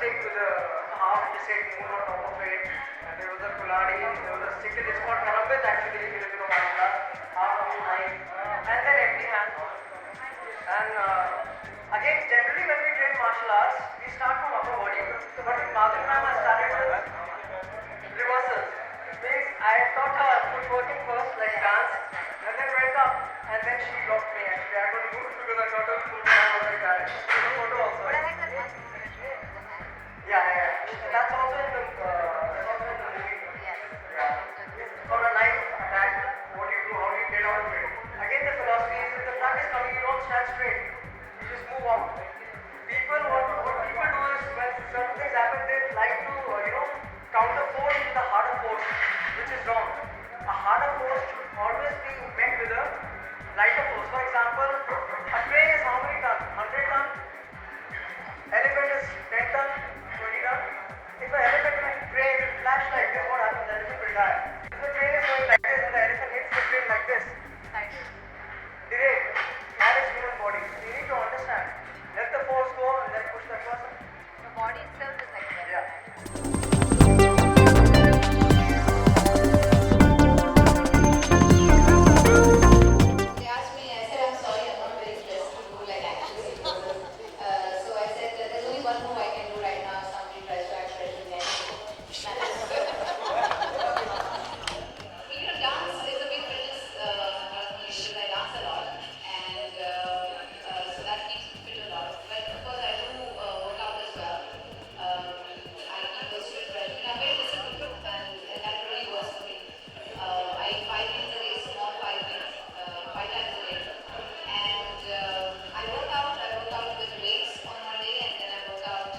stick with a half stick moved on top of it, and there was a kuladi, there was a stick. It's called karambit actually, if you know martial art. Half of knife, and then empty hand. And again, generally when we train martial arts, we start from upper body. But in Madhuri ma'am, I started with reversals. Means I taught her footworking first, like dance, and then went up, and then she blocked me. Actually, I got moved because I taught her foot and I was like that. There's a photo also. Yeah. That's also in the movie. Yeah. For a knife attack, what do you do? How do you get out of it? Again, the philosophy is if the attack is coming, you don't stand straight. You just move on. What people do is when certain things happen, they like to, counter force with a harder force, which is wrong. A harder force should always be met with a lighter force. For example, a train is how many tons? 100 tons. Elephant is 10 tons, 20 tons. If an elephant and a train flash like this, what happens? The elephant will die. If the train is going like this and the elephant hits the train like this, direct, that is human body. You need to understand. Let the force go and then push that person. The body itself is like that. Yeah. They asked me, I said, I'm sorry, I'm not very blessed to do like actions. So I said, there's only one move I can do right now if somebody tries to act better than me. Dance is a big fitness because I dance a lot, and so that keeps me fit a lot. But of course, I do work out as well. I keep a strict regimen. I'm very disciplined, and that really works for me. I eat 5 meals a day, small 5 meals, 5 times a day. And I work out with weights on one day, and then I work out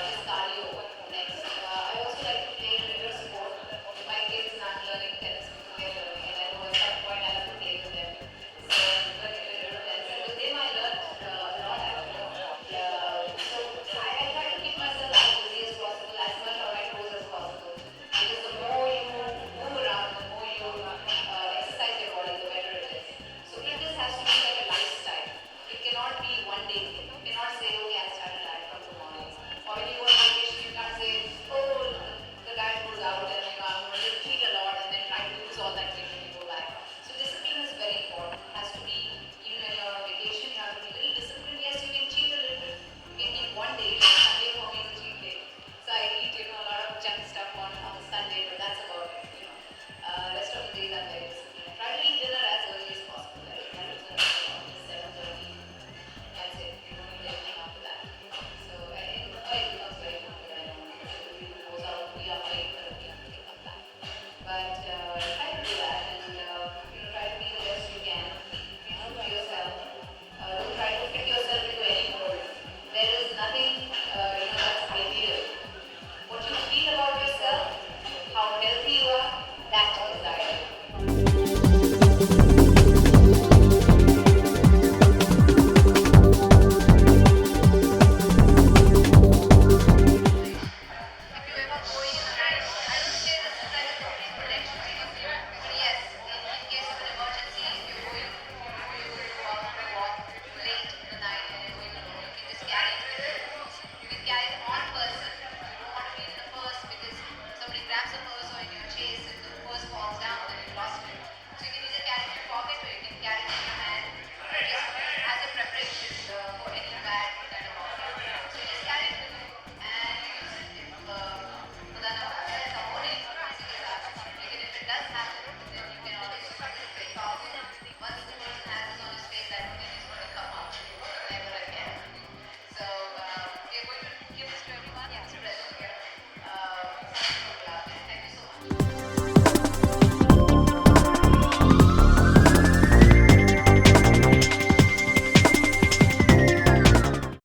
just cardio next. I also like to play a little sport. With my kids, and I'm learning tennis because they're learning, and I know at some point I'll have to play with them. So I'm learning a little tennis, and with them I learned a lot actually. So I try to keep myself as busy as possible, as much on my toes as possible. Because the more you move around, the more you exercise your body, the better it is. So fitness has to be like a lifestyle. It cannot be one day thing.